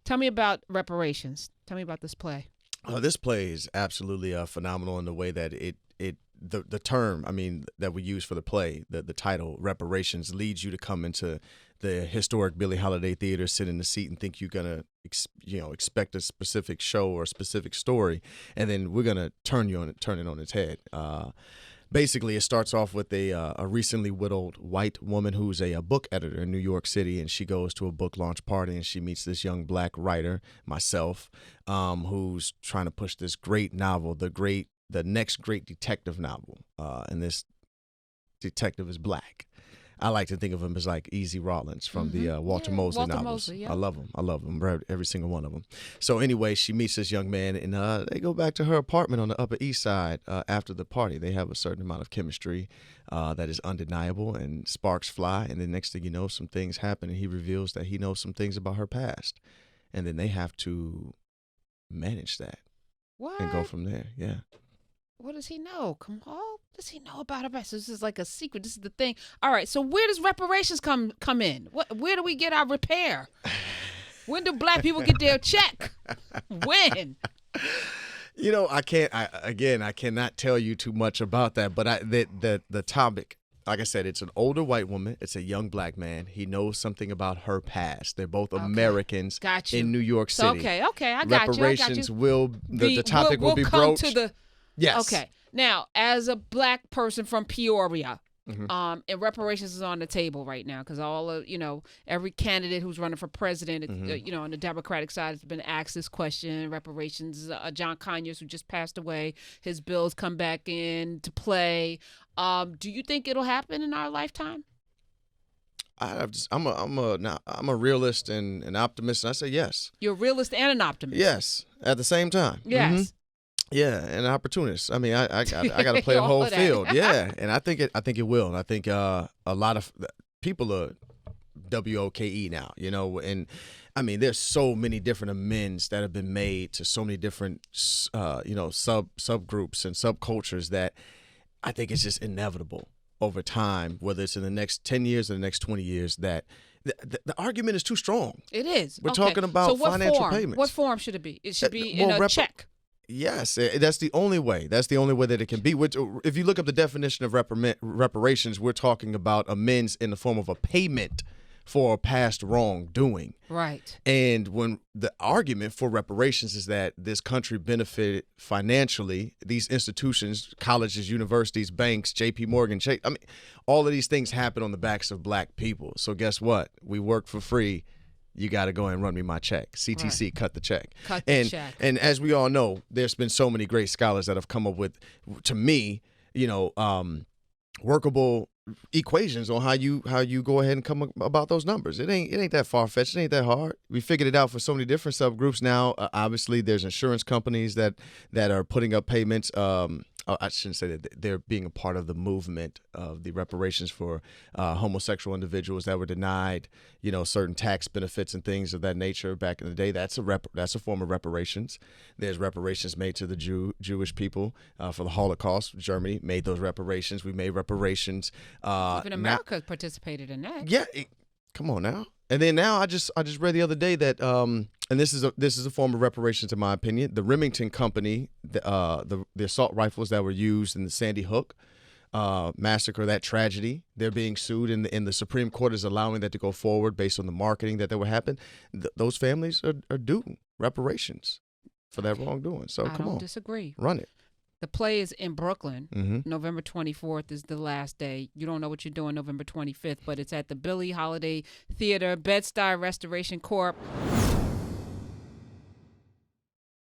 Tell me about Reparations. Tell me about this play. This play is absolutely phenomenal in the way that the term, that we use for the play, the title, Reparations, leads you to come into the historic Billie Holiday Theater, sit in the seat and think you're going to, expect a specific show or a specific story. And then we're going to turn it on its head. Basically, it starts off with a recently widowed white woman who's a book editor in New York City, and she goes to a book launch party, and she meets this young black writer, myself, who's trying to push this great novel, the next great detective novel, and this detective is black. I like to think of him as like Easy Rawlins from the Walter Mosley novels. Mosley, yeah. I love him, every single one of them. So anyway, she meets this young man, and they go back to her apartment on the Upper East Side after the party. They have a certain amount of chemistry that is undeniable, and sparks fly. And then next thing you know, some things happen, and he reveals that he knows some things about her past. And then they have to manage that. What? And go from there, yeah. What does he know? Kamal? What does he know about her past? This is like a secret. This is the thing. All right, so where does reparations come in? Where do we get our repair? When do black people get their check? When? I cannot tell you too much about that, but the topic, like I said, it's an older white woman. It's a young black man. He knows something about her past. They're both Americans in New York City. Okay, I got you. Reparations the topic will be broached. Yes. Okay. Now, as a black person from Peoria, and reparations is on the table right now because all of, every candidate who's running for president, on the Democratic side has been asked this question. Reparations, John Conyers, who just passed away, his bills come back in to play. Do you think it'll happen in our lifetime? I'm a realist and an optimist, and I say yes. You're a realist and an optimist. Yes, at the same time. Yes. Mm-hmm. Yeah, and an opportunist. I got to play the whole field. Yeah, and I think it will. And I think a lot of people are WOKE now. And there's so many different amends that have been made to so many different subgroups and subcultures that I think it's just inevitable over time, whether it's in the next 10 years or the next 20 years, that the argument is too strong. It is. We're talking about financial payments. What form should it be? It should be in a check. Yes, that's the only way. That's the only way that it can be. Which, if you look up the definition of reparations, we're talking about amends in the form of a payment for past wrongdoing. Right. And when the argument for reparations is that this country benefited financially, these institutions, colleges, universities, banks, J.P. Morgan, Chase, all of these things happen on the backs of black people. So guess what? We work for free. You got to go and run me my check. CTC, right. Cut the check. Cut the check. And as we all know, there's been so many great scholars that have come up with, to me, workable equations on how you go ahead and come about those numbers. It ain't that far-fetched. It ain't that hard. We figured it out for so many different subgroups now. Obviously, there's insurance companies that are putting up payments. I shouldn't say that they're being a part of the movement of the reparations for homosexual individuals that were denied, certain tax benefits and things of that nature back in the day. That's a form of reparations. There's reparations made to the Jewish people for the Holocaust. Germany made those reparations. We made reparations. Even America participated in that. Yeah, come on now. And then now I just read the other day that and this is a form of reparations in my opinion. The Remington Company, the assault rifles that were used in the Sandy Hook massacre, that tragedy, they're being sued, and the Supreme Court is allowing that to go forward based on the marketing that would happen. Those families are due reparations for that wrongdoing. So come on, I don't disagree. Run it. The play is in Brooklyn. Mm-hmm. November 24th is the last day. You don't know what you're doing November 25th, but it's at the Billie Holiday Theater, Bed-Stuy Restoration Corp.